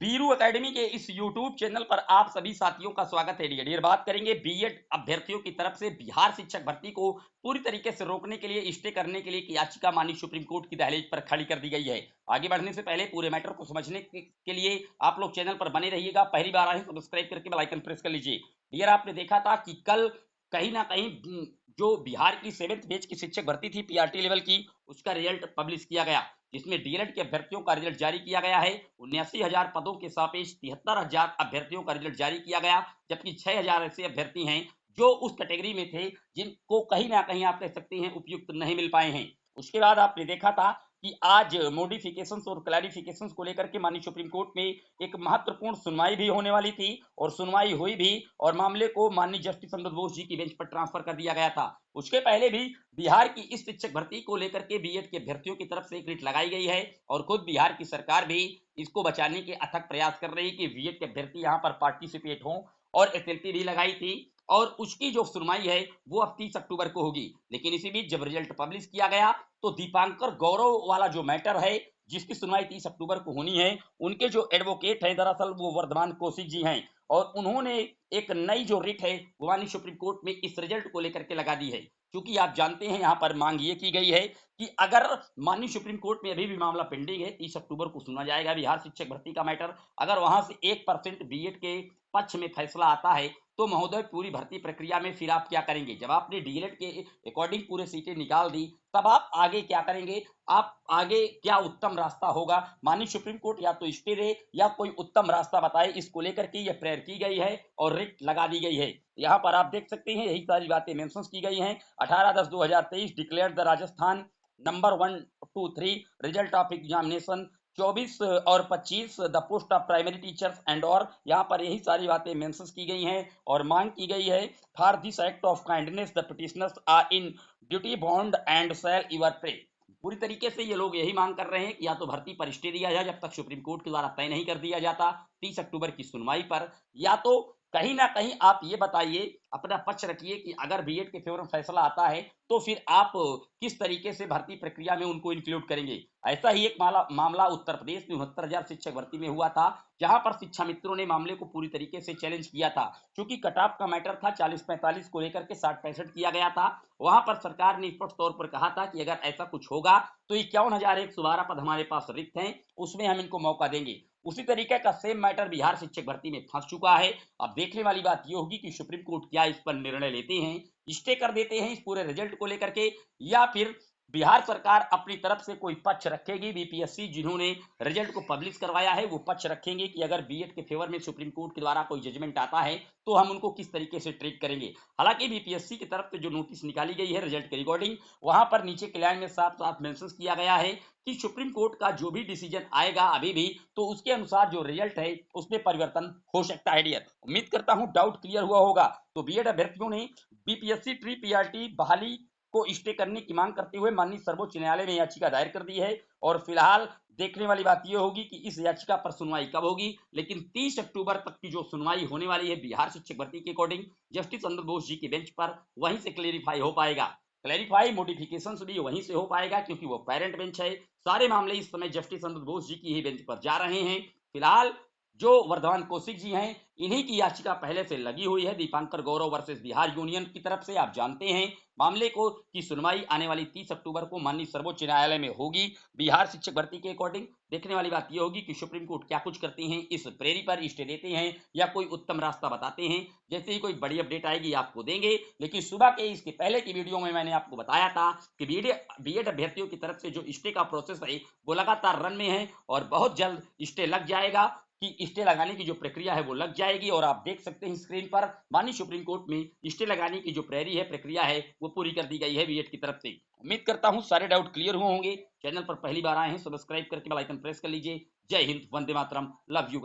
Veeru academy के इस YouTube channel पर आप सभी साथियों का स्वागत है। डियर बात करेंगे बीएड अभ्यर्थियों की तरफ से बिहार शिक्षक भर्ती को पूरी तरीके से रोकने के लिए, स्टे करने के लिए एक याचिका माननीय सुप्रीम कोर्ट की दहलीज पर खड़ी कर दी गई है। आगे बढ़ने से पहले पूरे मैटर को समझने के लिए आप लोग चैनल पर बने रहिएगा। पहली बार आए सब्सक्राइब करके बेल आइकन प्रेस कर लीजिए। डियर आपने देखा था कि कल कहीं ना कहीं जो बिहार की 7th बैच की शिक्षक भर्ती थी पीआरटी लेवल की, उसका रिजल्ट पब्लिश किया गया, जिसमें डीएलएड के अभ्यर्थियों का रिजल्ट जारी किया गया है। 79,000 पदों के सापेक्ष 73,000 अभ्यर्थियों का रिजल्ट जारी किया गया, जबकि 6,000 ऐसे अभ्यर्थी हैं जो उस कैटेगरी में थे जिनको कहीं ना कहीं आप कह सकते हैं उपयुक्त नहीं मिल पाए हैं। उसके बाद आपने देखा था कि आज मॉडिफिकेशन और क्लैरिफिकेशन को लेकर के माननीय सुप्रीम कोर्ट में एक महत्वपूर्ण सुनवाई भी होने वाली थी, और सुनवाई हुई भी, और मामले को माननीय जस्टिस अमृत बोस जी की बेंच पर ट्रांसफर कर दिया गया था। उसके पहले भी बिहार की इस शिक्षक भर्ती को लेकर के बीएड के अभ्यर्थियों की तरफ से एक रिट लगाई गई है, और खुद बिहार की सरकार भी इसको बचाने के अथक प्रयास कर रही है कि बीएड के अभ्यर्थी यहाँ पर पार्टिसिपेट हों, और एसएलपी भी लगाई थी, और उसकी जो सुनवाई है वो अब 30 अक्टूबर को होगी। लेकिन इसी बीच जब रिजल्ट पब्लिश किया गया तो दीपांकर गौरव वाला जो मैटर है, जिसकी सुनवाई 30 अक्टूबर को होनी है, उनके जो एडवोकेट हैं दरअसल वो वर्धमान कौशिक जी हैं, और उन्होंने एक नई जो रिट है वो माननीय सुप्रीम कोर्ट में इस रिजल्ट को लेकर के लगा दी है। क्योंकि आप जानते हैं यहाँ पर मांग ये की गई है कि अगर माननीय सुप्रीम कोर्ट में अभी भी मामला पेंडिंग है, 30 अक्टूबर को सुना जाएगा बिहार शिक्षक भर्ती का मैटर, अगर वहां से 1% बीएड के पक्ष में फैसला आता है तो महोदय पूरी भर्ती प्रक्रिया में फिर आप क्या करेंगे? जब आपने डीएलएड के अकॉर्डिंग पूरे सीटें निकाल दी, तब आप आगे क्या करेंगे? आप आगे क्या उत्तम रास्ता होगा? माननीय सुप्रीम कोर्ट या तो स्टे दे या कोई उत्तम रास्ता बताए, इसको लेकर के यह प्रेयर की गई है और रिट लगा दी गई है। यहाँ पर आप देख सकते हैं यही सारी बातें मेंशन की गई हैं। 18/10/2023 declare the Rajasthan number 1 2 3 result of examination 24 और 25 the post of primary teachers and, और यहाँ पर यही सारी बातें मेंशन की गई हैं और मांग की गई है। For this act of kindness the petitioners are in duty bound and shall your pray. पूरी तरीके से ये लोग यही मांग कर रहे हैं कि या तो भर्ती पर स्टे दिया जाए जब तक सुप्रीम कोर्ट के द्वारा तय नहीं कर दिया जाता 30 अक्टूबर की सुनवाई पर, या तो कहीं ना कहीं आप ये बताइए, अपना पक्ष रखिए कि अगर बीएड के फेवर में फैसला आता है तो फिर आप किस तरीके से भर्ती प्रक्रिया में उनको इंक्लूड करेंगे। ऐसा ही एक मामला उत्तर प्रदेश में 69,000 शिक्षक भर्ती में हुआ था, जहां पर शिक्षा मित्रों ने मामले को पूरी तरीके से चैलेंज किया था। क्योंकि कट ऑफ का मैटर था 40-45 को लेकर के 60-65 किया गया था। वहां पर सरकार ने स्पष्ट तौर पर कहा था कि अगर ऐसा कुछ होगा तो 51,112 पद हमारे पास रिक्त हैं, उसमें हम इनको मौका देंगे। उसी तरीके का सेम मैटर बिहार शिक्षक भर्ती में फंस चुका है। अब देखने वाली बात यह होगी कि सुप्रीम कोर्ट क्या इस पर निर्णय लेते हैं, स्टे कर देते हैं इस पूरे रिजल्ट को लेकर के, या फिर बिहार सरकार अपनी तरफ से कोई पक्ष रखेगी। बीपीएससी जिन्होंने रिजल्ट को पब्लिश करवाया है वो पक्ष रखेंगे कि अगर बीएड के फेवर में सुप्रीम कोर्ट के द्वारा कोई जजमेंट आता है तो हम उनको किस तरीके से ट्रीट करेंगे। हालांकि बीपीएससी की तरफ से जो नोटिस निकाली गई है रिजल्ट के रिकॉर्डिंग, वहां पर नीचे के लाइन में साफ साफ मेंशन किया गया है कि सुप्रीम कोर्ट का जो भी डिसीजन आएगा अभी भी, तो उसके अनुसार जो रिजल्ट है उसमें परिवर्तन हो सकता है। डियर उम्मीद करता हूं डाउट क्लियर हुआ होगा। तो बीएड अभ्यर्थियों ने बीपीएससी ट्री पीआरटी बहाली को स्टे करने की मांग करते हुए माननीय सर्वोच्च न्यायालय में याचिका दायर कर दी है, और फिलहाल देखने वाली बात यह होगी कि इस याचिका पर सुनवाई कब होगी। लेकिन 30 अक्टूबर तक की जो सुनवाई होने वाली है बिहार शिक्षक भर्ती के अकॉर्डिंग जस्टिस अमृत बोस जी की बेंच पर, वहीं से क्लेरिफाई हो पाएगा। क्लेरिफाई मॉडिफिकेशन भी वहीं से हो पाएगा क्योंकि वो पेरेंट बेंच है। सारे मामले इस समय जस्टिस अमृत बोस जी की ही बेंच पर जा रहे हैं। फिलहाल जो वर्धमान कौशिक जी हैं, इन्हीं की याचिका पहले से लगी हुई है दीपांकर गौरव वर्सेस बिहार यूनियन की तरफ से। आप जानते हैं मामले को की सुनवाई आने वाली 30 अक्टूबर को माननीय सर्वोच्च न्यायालय में होगी बिहार शिक्षक भर्ती के अकॉर्डिंग। देखने वाली बात यह होगी कि सुप्रीम कोर्ट क्या कुछ करते हैं, इस प्रेरी पर स्टे देते हैं या कोई उत्तम रास्ता बताते हैं। जैसे ही कोई बड़ी अपडेट आएगी आपको देंगे। लेकिन सुबह के इसके पहले की वीडियो में मैंने आपको बताया था कि बीएड अभ्यर्थियों की तरफ से जो स्टे का प्रोसेस है वो लगातार रन में है, और बहुत जल्द स्टे लग जाएगा कि स्टे लगाने की जो प्रक्रिया है वो लग जाएगी। और आप देख सकते हैं स्क्रीन पर माननीय सुप्रीम कोर्ट में स्टे लगाने की जो प्रेरी है, प्रक्रिया है, वो पूरी कर दी गई है बीएड की तरफ से। उम्मीद करता हूं सारे डाउट क्लियर हुए होंगे। चैनल पर पहली बार आए हैं सब्सक्राइब करके बेल आइकन प्रेस कर लीजिए। जय हिंद, वंदे मातरम, लव यू।